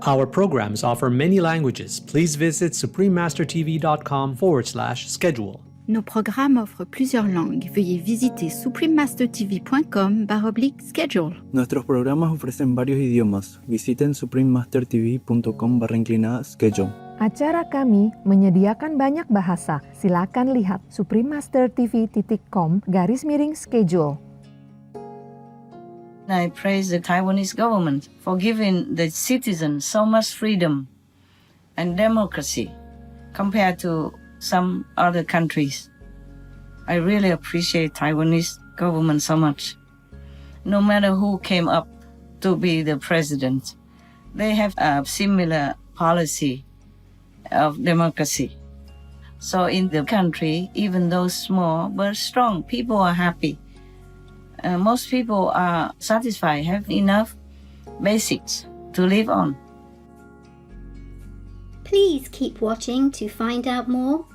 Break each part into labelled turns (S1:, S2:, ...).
S1: Our programs offer many languages. Please visit suprememastertv.com/schedule.
S2: Nos programmes offrent plusieurs langues. Veuillez visiter suprememastertv.com/schedule.
S3: Nuestros programas ofrecen varios idiomas. Visiten suprememastertv.com/schedule.
S4: Acara kami menyediakan banyak bahasa. Silakan lihat suprememastertv.com/schedule.
S5: I praise the Taiwanese government for giving the citizens so much freedom and democracy compared to some other countries. I really appreciate Taiwanese government so much. No matter who came up to be the president, they have a similar policy of democracy. So in the country, even though small but strong, people are happy. Most people are satisfied, have enough basics to live on.
S6: Please keep watching to find out more.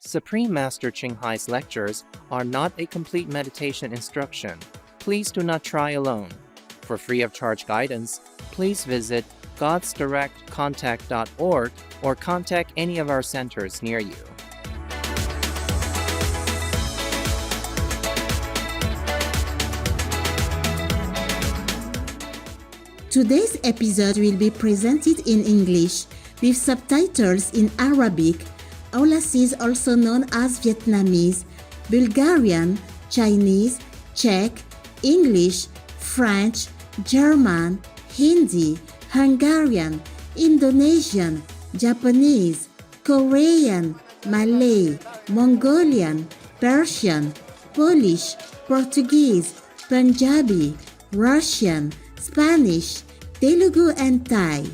S7: Supreme Master Ching Hai's lectures are not a complete meditation instruction. Please do not try alone. For free of charge guidance, please visit godsdirectcontact.org or contact any of our centers near you.
S8: Today's episode will be presented in English with subtitles in Arabic, Aulacese also known as Vietnamese, Bulgarian, Chinese, Czech, English, French, German, Hindi, Hungarian, Indonesian, Japanese, Korean, Malay, Mongolian, Persian, Polish, Portuguese, Punjabi, Russian, Spanish, Telugu and Thai.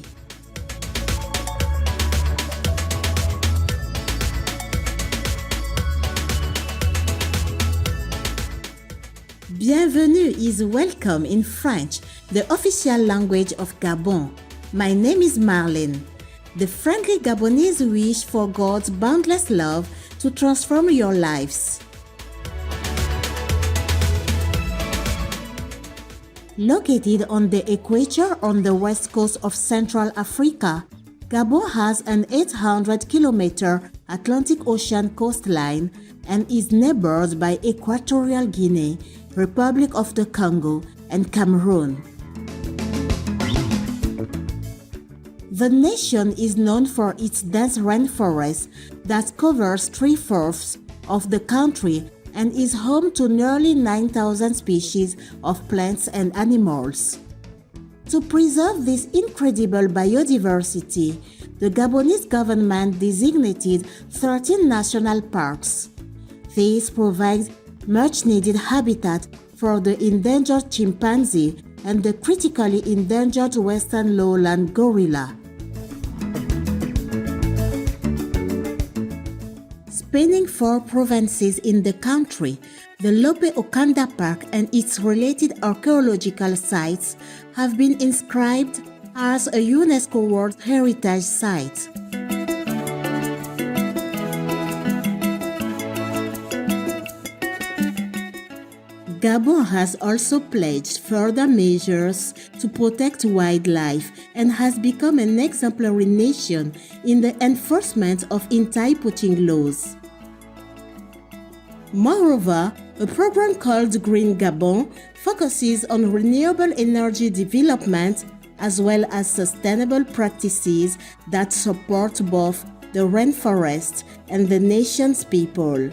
S8: Bienvenue is welcome in French, the official language of Gabon. My name is Marlene. The friendly Gabonese wish for God's boundless love to transform your lives. Located on the equator on the west coast of Central Africa, Gabon has an 800-kilometer Atlantic Ocean coastline and is neighbored by Equatorial Guinea, Republic of the Congo, and Cameroon. The nation is known for its dense rainforest that covers 3/4 of the country and is home to nearly 9,000 species of plants and animals. To preserve this incredible biodiversity, the Gabonese government designated 13 national parks. These provide much-needed habitat for the endangered chimpanzee and the critically endangered western lowland gorilla. Spanning 4 provinces in the country, the Lope Okanda Park and its related archaeological sites have been inscribed as a UNESCO World Heritage Site. Gabon has also pledged further measures to protect wildlife and has become an exemplary nation in the enforcement of anti-poaching laws. Moreover, a program called Green Gabon focuses on renewable energy development as well as sustainable practices that support both the rainforest and the nation's people.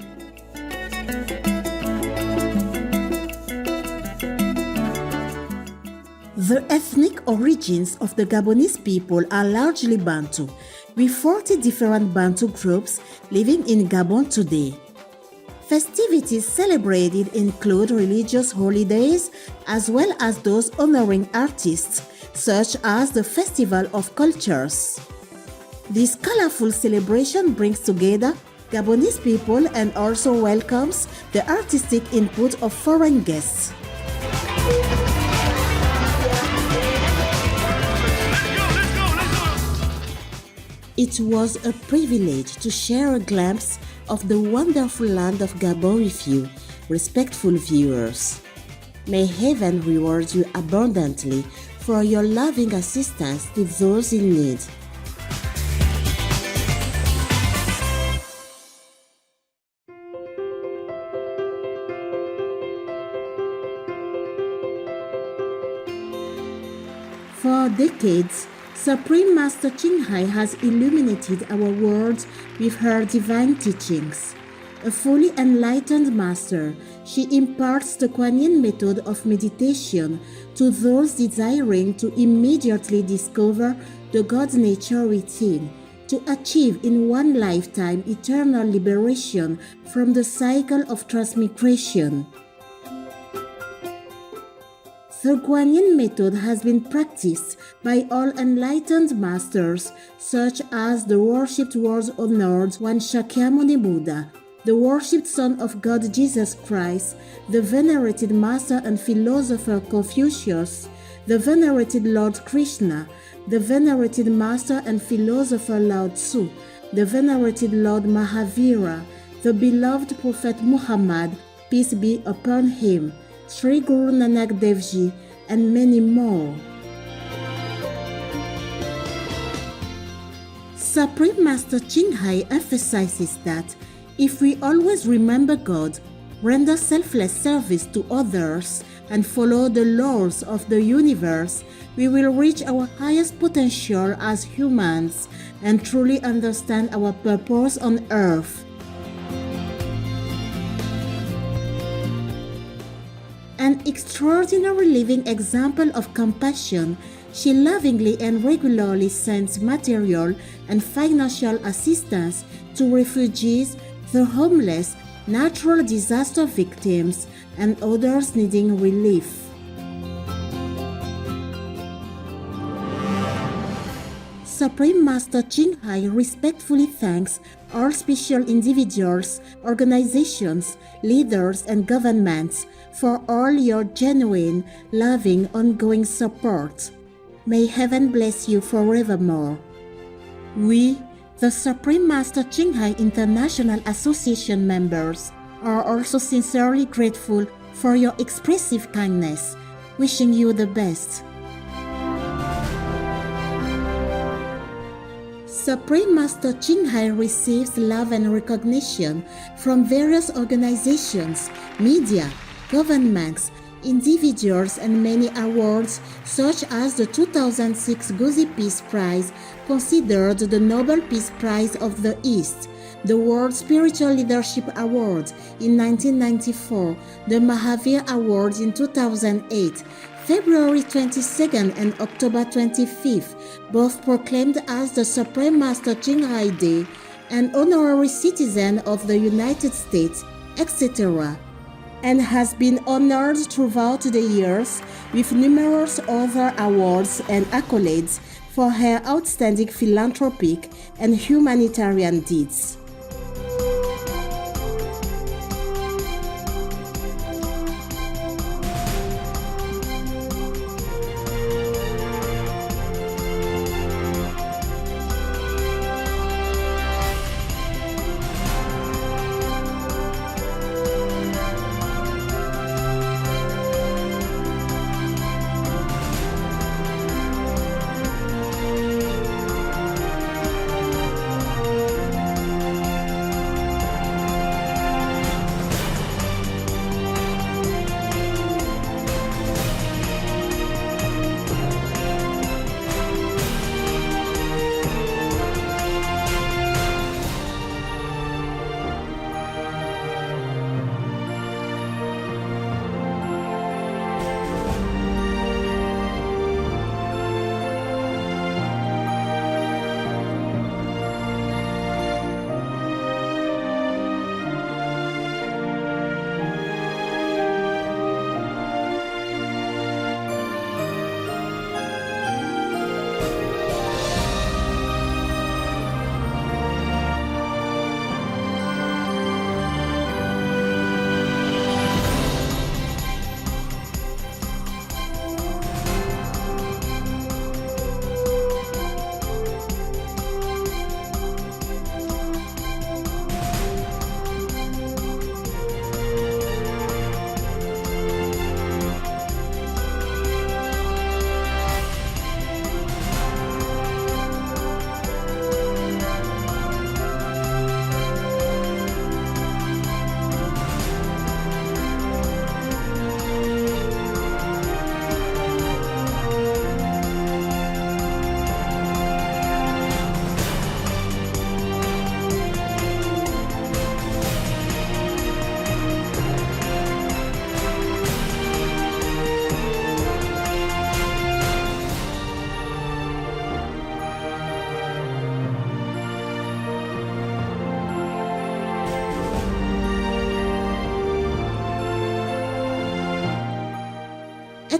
S8: The ethnic origins of the Gabonese people are largely Bantu, with 40 different Bantu groups living in Gabon today. Festivities celebrated include religious holidays as well as those honoring artists, such as the Festival of Cultures. This colorful celebration brings together Gabonese people and also welcomes the artistic input of foreign guests. It was a privilege to share a glimpse of the wonderful land of Gabon with you, respectful viewers. May heaven reward you abundantly for your loving assistance to those in need. For decades, Supreme Master Ching has illuminated our world with her divine teachings. A fully enlightened master, she imparts the Kuan Yin method of meditation to those desiring to immediately discover the God nature within, to achieve in one lifetime eternal liberation from the cycle of transmigration. The Kuan Yin method has been practiced by all enlightened masters such as the worshipped world-honored One Shakyamuni Buddha, the worshipped Son of God Jesus Christ, the venerated Master and Philosopher Confucius, the venerated Lord Krishna, the venerated Master and Philosopher Lao Tzu, the venerated Lord Mahavira, the beloved Prophet Muhammad, peace be upon him, Sri Guru Nanak Dev Ji, and many more. Supreme Master Ching emphasizes that if we always remember God, render selfless service to others, and follow the laws of the universe, we will reach our highest potential as humans and truly understand our purpose on earth. An extraordinary living example of compassion, she lovingly and regularly sends material and financial assistance to refugees, the homeless, natural disaster victims, and others needing relief. Supreme Master Ching respectfully thanks all special individuals, organizations, leaders, and governments for all your genuine, loving, ongoing support. May heaven bless you forevermore. We, the Supreme Master Ching International Association members, are also sincerely grateful for your expressive kindness, wishing you the best. Supreme Master Ching receives love and recognition from various organizations, media, governments, individuals, and many awards such as the 2006 Guzi Peace Prize, considered the Nobel Peace Prize of the East, the World Spiritual Leadership Award in 1994, the Mahavir Award in 2008, February 22nd and October 25th, both proclaimed as the Supreme Master Ching Day, an honorary citizen of the United States, etc., and has been honored throughout the years with numerous other awards and accolades for her outstanding philanthropic and humanitarian deeds.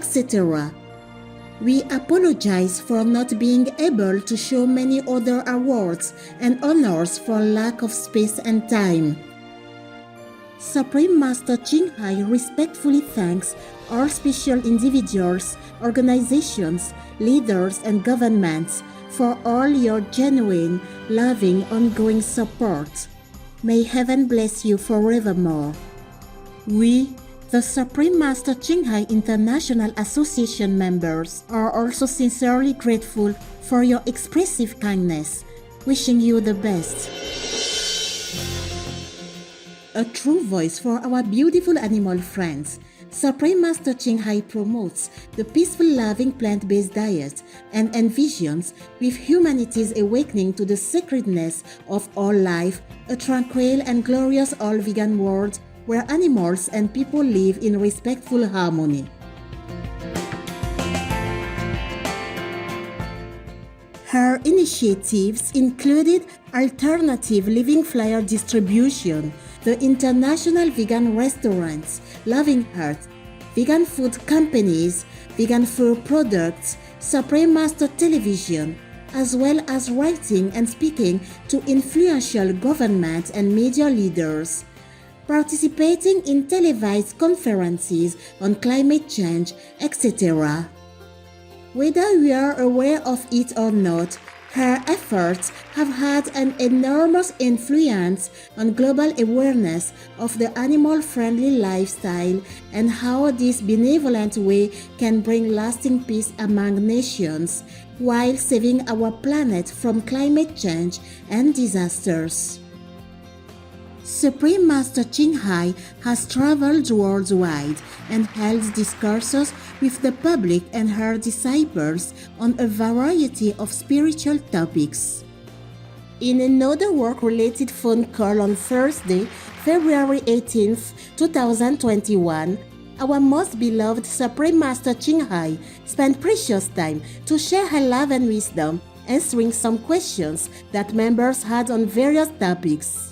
S8: etc. We apologize for not being able to show many other awards and honors for lack of space and time. Supreme Master Ching Hai respectfully thanks all special individuals, organizations, leaders, and governments for all your genuine, loving, ongoing support. May heaven bless you forevermore. We, the Supreme Master Ching Hai International Association members, are also sincerely grateful for your expressive kindness, wishing you the best. A true voice for our beautiful animal friends, Supreme Master Ching Hai promotes the peaceful, loving plant-based diet and envisions with humanity's awakening to the sacredness of all life, a tranquil and glorious all-vegan world where animals and people live in respectful harmony. Her initiatives included alternative living flyer distribution, the International Vegan Restaurants, Loving Heart, vegan food companies, vegan food products, Supreme Master Television, as well as writing and speaking to influential government and media leaders, participating in televised conferences on climate change, etc. Whether we are aware of it or not, her efforts have had an enormous influence on global awareness of the animal-friendly lifestyle and how this benevolent way can bring lasting peace among nations while saving our planet from climate change and disasters. Supreme Master Ching Hai has traveled worldwide and held discourses with the public and her disciples on a variety of spiritual topics. In another work-related phone call on Thursday, February 18, 2021, our most beloved Supreme Master Ching Hai spent precious time to share her love and wisdom, answering some questions that members had on various topics.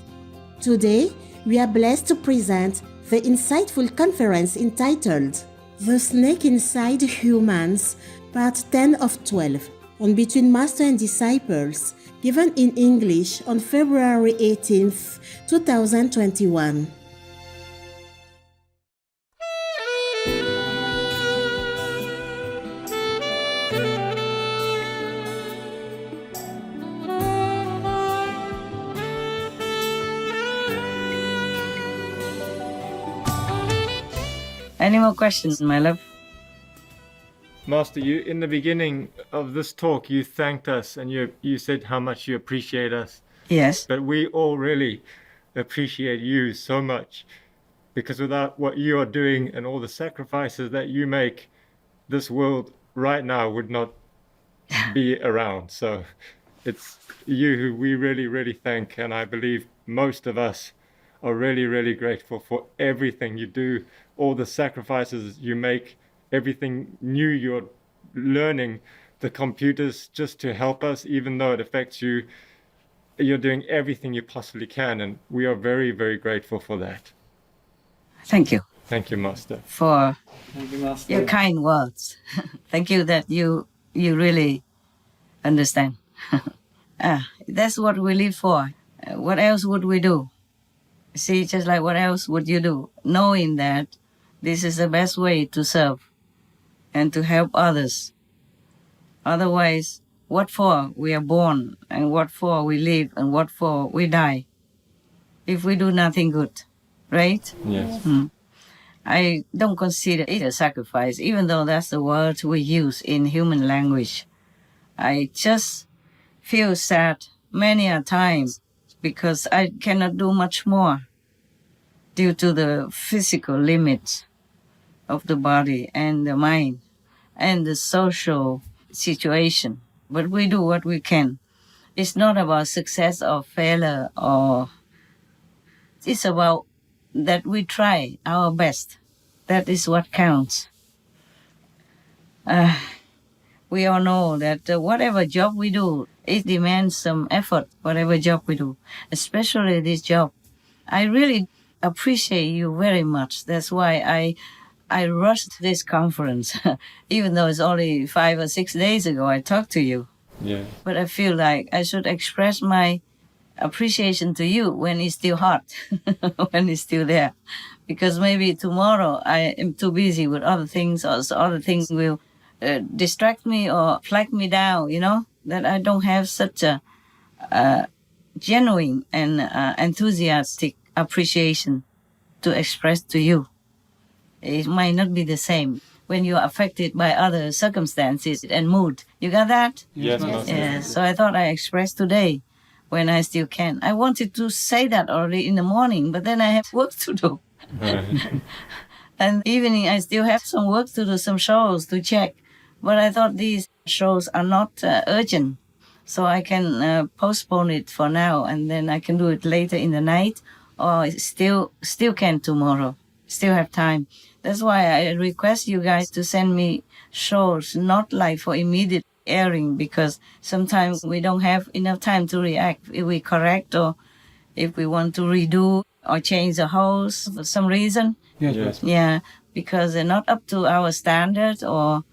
S8: Today, we are blessed to present the insightful conference entitled The Snake Inside Humans, Part 10 of 12, on Between Master and Disciples, given in English on February 18, 2021.
S5: Any more questions, my love?
S9: Master, you in the beginning of this talk, you thanked us and you said how much you appreciate us.
S5: Yes.
S9: But we all really appreciate you so much, because without what you are doing and all the sacrifices that you make, this world right now would not be around. So it's you who we really, really thank, and I believe most of us are really, really grateful for everything you do, all the sacrifices you make, everything new you're learning, the computers just to help us, even though it affects you. You're doing everything you possibly can, and we are very, very grateful for that.
S5: Thank you.
S9: Thank you, Master.
S5: For
S9: Thank you, Master.
S5: your kind words. Thank you that you really understand. That's what we live for. What else would we do? See, just like what else would you do? Knowing that this is the best way to serve and to help others. Otherwise, what for we are born, and what for we live, and what for we die, if we do nothing good, right?
S9: Yes.
S5: I don't consider it a sacrifice, even though that's the word we use in human language. I just feel sad many a times because I cannot do much more due to the physical limits of the body and the mind and the social situation. But we do what we can. It's not about success or failure, or it's about that we try our best. That is what counts. We all know that whatever job we do, it demands some effort, whatever job we do, especially this job. I really appreciate you very much. That's why I rushed this conference, even though it's only 5 or 6 days ago I talked to you.
S9: Yeah.
S5: But I feel like I should express my appreciation to you when it's still hot, when it's still there. Because maybe tomorrow I am too busy with other things, or other things will distract me or flag me down, that I don't have such a genuine and enthusiastic appreciation to express to you. It might not be the same when you are affected by other circumstances and mood. You got that?
S9: Yes, Master.
S5: Yeah, so I thought I expressed today when I still can. I wanted to say that already in the morning, but then I have work to do. And evening I still have some work to do, some shows to check. But I thought these shows are not urgent, so I can postpone it for now, and then I can do it later in the night, or still can tomorrow. Still have time. That's why I request you guys to send me shows, not like for immediate airing, because sometimes we don't have enough time to react if we correct, or if we want to redo or change the host for some reason.
S9: Yes.
S5: Yeah, because they're not up to our standard, or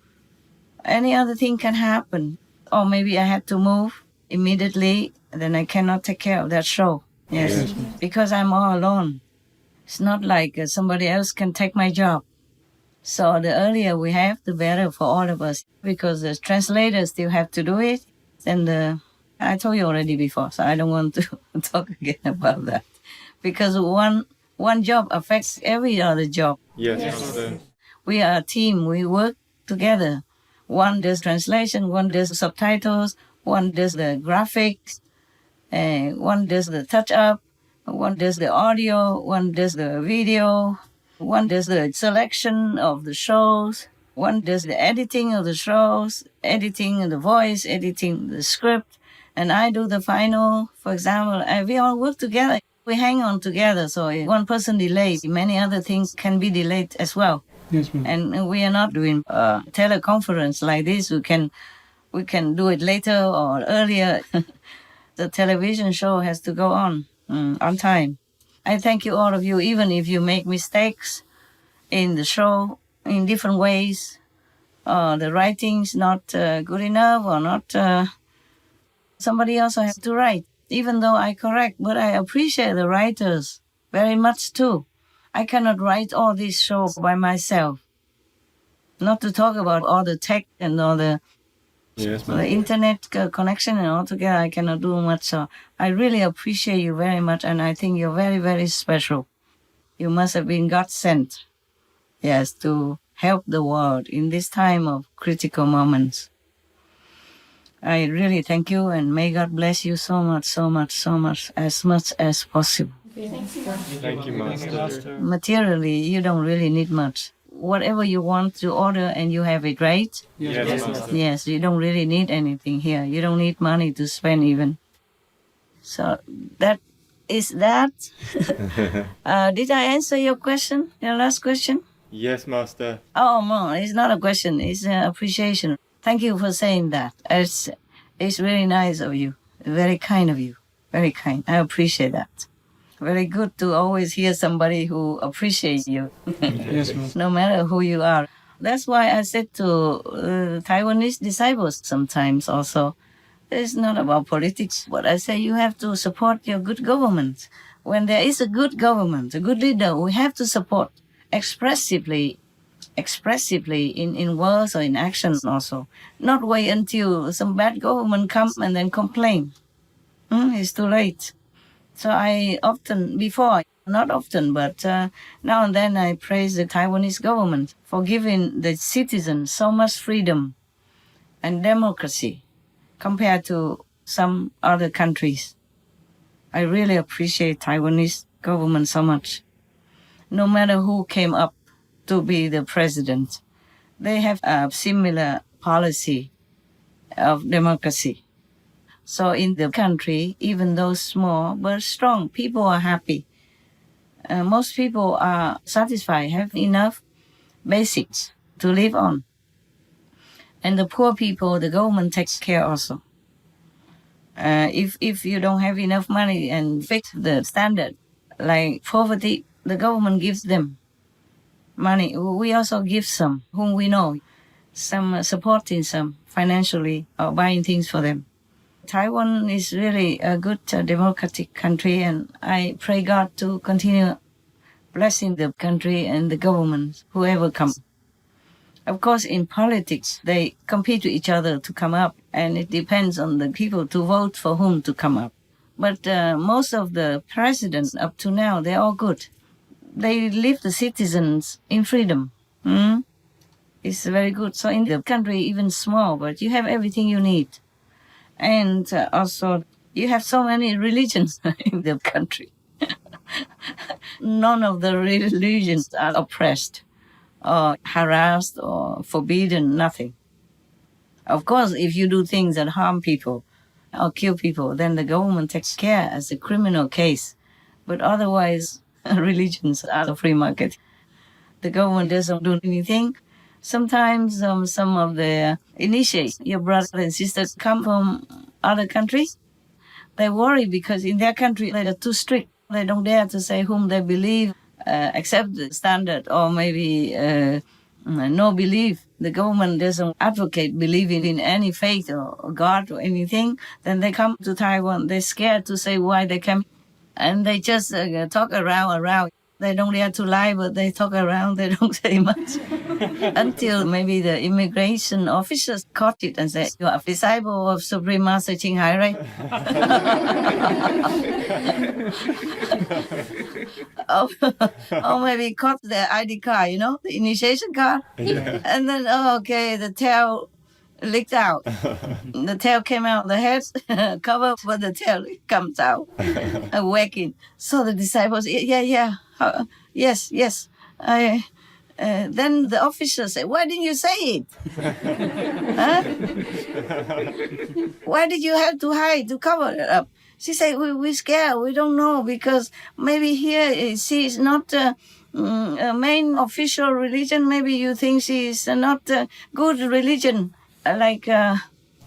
S5: any other thing can happen. Or maybe I have to move immediately, then I cannot take care of that show. Yes, because I'm all alone. It's not like somebody else can take my job. So the earlier we have, the better for all of us, because the translators still have to do it. And I told you already before, so I don't want to talk again about that. Because one job affects every other job.
S9: Yes, Master.
S5: We are a team. We work together. One does translation, one does subtitles, one does the graphics, one does the touch-up, one does the audio, one does the video, one does the selection of the shows, one does the editing of the shows, editing of the voice, editing the script, and I do the final. For example, we all work together. We hang on together, so if one person delays, many other things can be delayed as well.
S9: Yes, ma'am.
S5: And we are not doing a teleconference like this. We can do it later or earlier. The television show has to go on time. I thank you, all of you, even if you make mistakes in the show in different ways. The writing's not good enough, or not. Somebody else has to write, even though I correct. But I appreciate the writers very much too. I cannot write all these shows by myself. Not to talk about all the tech and all the internet connection and all together, I cannot do much. So I really appreciate you very much, and I think you're very, very special. You must have been God sent, yes, to help the world in this time of critical moments. I really thank you, and may God bless you so much, as much as possible.
S9: Thank you, Master.
S5: Materially, you don't really need much. Whatever you want to order and you have it, right?
S9: Yes, Master.
S5: Yes, you don't really need anything here. You don't need money to spend even. So that is that. Did I answer your question, your last question?
S9: Yes, Master.
S5: Oh, no, it's not a question. It's an appreciation. Thank you for saying that. It's very nice of you. Very kind of you. Very kind. I appreciate that. Very good to always hear somebody who appreciates you.
S9: Yes, Master.
S5: No matter who you are. That's why I said to Taiwanese disciples sometimes also, it's not about politics, but I say you have to support your good government. When there is a good government, a good leader, we have to support expressively in words or in action also. Not wait until some bad government comes and then complain. It's too late. So I often, before, not often, but now and then I praise the Taiwanese government for giving the citizens so much freedom and democracy compared to some other countries. I really appreciate Taiwanese government so much. No matter who came up to be the president, they have a similar policy of democracy. So in the country, even though small but strong, people are happy. Most people are satisfied, have enough basics to live on. And the poor people, the government takes care also. If you don't have enough money and fix the standard, like poverty, the government gives them. money. We also give some, whom we know, some supporting some financially or buying things for them. Taiwan is really a good democratic country, and I pray God to continue blessing the country and the government, whoever comes. Of course, in politics, they compete with each other to come up, and it depends on the people to vote for whom to come up. But most of the presidents up to now, they're all good. They leave the citizens in freedom. It's very good. So in the country, even small, but you have everything you need. And also, you have so many religions in the country. None of the religions are oppressed or harassed or forbidden, nothing. Of course, if you do things that harm people or kill people, then the government takes care as a criminal case. But otherwise, religions are the free market. The government doesn't do anything. Sometimes some of the initiates, your brothers and sisters, come from other countries. They worry because in their country they are too strict. They don't dare to say whom they believe, accept the standard, or maybe no belief. The government doesn't advocate believing in any faith or God or anything. Then they come to Taiwan. They're scared to say why they came. And they just talk around. They don't dare to lie, but they talk around. They don't say much. Until maybe the immigration officers caught it and said, "You are a disciple of Supreme Master Ching Hai, right?" or maybe caught their ID card, the initiation card. Yeah. And then, okay, the tail leaked out. The tail came out, the head covered, but the tail comes out, wagging. So the disciples, yes. Then the officer said, "Why didn't you say it? Huh? Why did you have to hide, to cover it up?" She said, we're scared. We don't know because maybe here she is not a main official religion. Maybe you think she is not a good religion, like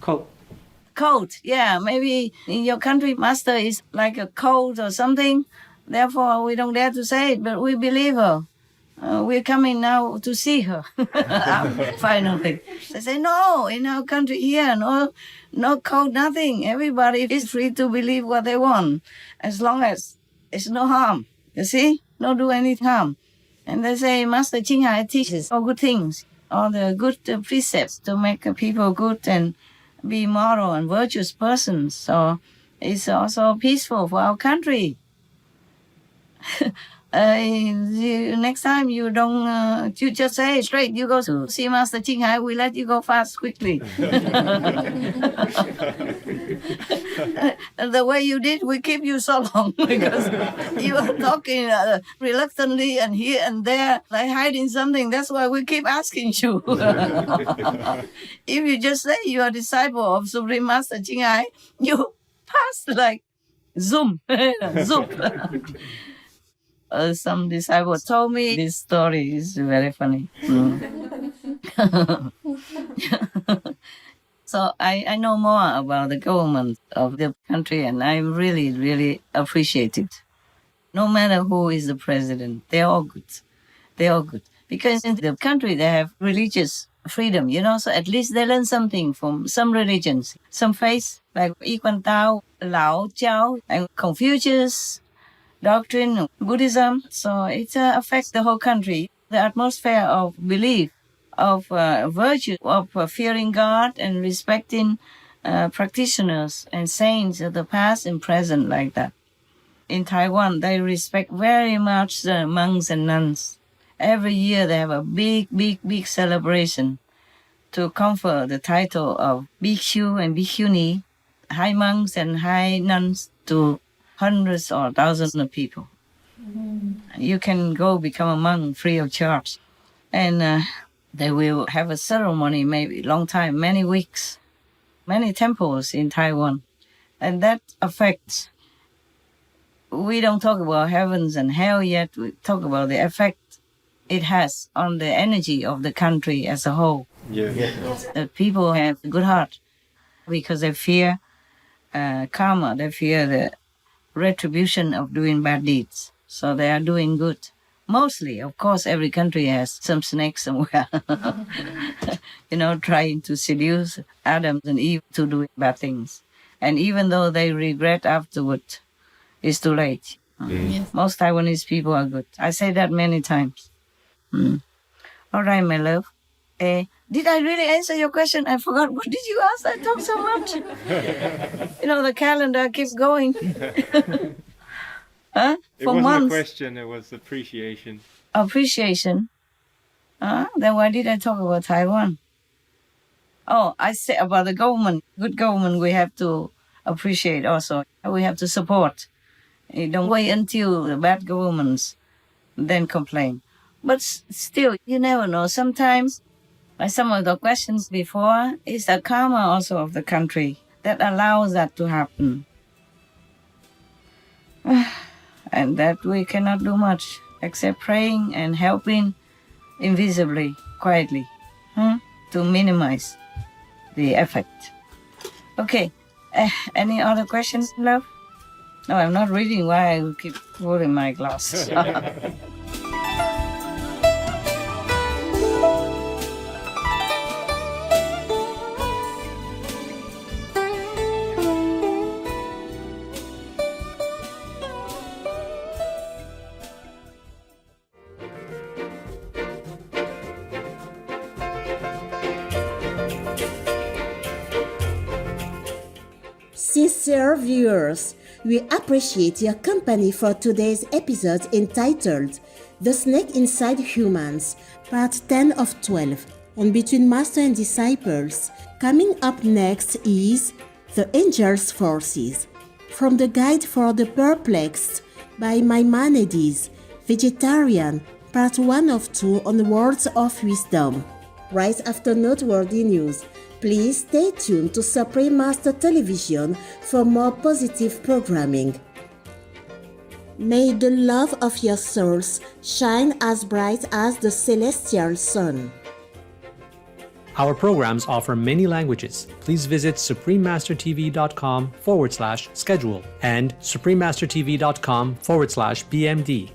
S5: cult. Yeah, maybe in your country, master is like a cult or something. Therefore, we don't dare to say it, but we believe her. We're coming now to see her. Finally. They say, no, in our country here, no code, nothing. Everybody is free to believe what they want, as long as it's no harm. You see? No do any harm. And they say, Master Ching Hai teaches all good things, all the good precepts to make people good and be moral and virtuous persons. So it's also peaceful for our country. Next time you don't, you just say straight, you go to see Master Ching Hai, we let you go fast, quickly. The way you did, we keep you so long because you are talking reluctantly and here and there, like hiding something. That's why we keep asking you. If you just say you are a disciple of Supreme Master Ching Hai, you pass like zoom, zoom. Some disciples told me this story is very funny. So I know more about the government of the country, and I really, really appreciate it. No matter who is the president, they're all good. They're all good. Because in the country, they have religious freedom, so at least they learn something from some religions, some faiths, like Yi Quan Tao, Lao Jiao, and Confucius doctrine, Buddhism. So it affects the whole country. The atmosphere of belief, of virtue, of fearing God and respecting practitioners and saints of the past and present, like that. In Taiwan, they respect very much the monks and nuns. Every year they have a big, big, big celebration to confer the title of Bhikshu and Bhikshuni, high monks and high nuns, to hundreds or thousands of people. You can go become a monk free of charge. And they will have a ceremony, maybe long time, many weeks, many temples in Taiwan. And that affects, we don't talk about heavens and hell yet, we talk about the effect it has on the energy of the country as a whole. Yeah. The people have a good heart because they fear karma, they fear the retribution of doing bad deeds. So they are doing good. Mostly, of course, every country has some snakes somewhere, trying to seduce Adam and Eve to do bad things. And even though they regret afterward, it's too late.
S2: Yes.
S5: Most Taiwanese people are good. I say that many times. All right, my love. Did I really answer your question? I forgot. What did you ask? I talk so much. The calendar keeps going. Huh?
S9: It
S5: For
S9: wasn't
S5: months.
S9: a question, it was appreciation.
S5: Appreciation. Then why did I talk about Taiwan? Oh, I said about the government. Good government we have to appreciate also. We have to support. Don't wait until the bad governments then complain. But still, you never know. Sometimes, like some of the questions before, is the karma also of the country that allows that to happen. And that we cannot do much except praying and helping invisibly, quietly, to minimize the effect. Okay, any other questions, love? No, I'm not reading. Why I will keep holding my glass.
S8: Sincere viewers, we appreciate your company for today's episode entitled The Snake Inside Humans, Part 10 of 12, on Between Master and Disciples. Coming up next is The Angel's Forces, from the Guide for the Perplexed by Maimonides, Vegetarian, Part 1 of 2 on Words of Wisdom. Right after noteworthy news, please stay tuned to Supreme Master Television for more positive programming. May the love of your souls shine as bright as the celestial sun.
S1: Our programs offer many languages. Please visit suprememastertv.com/schedule and suprememastertv.com/BMD.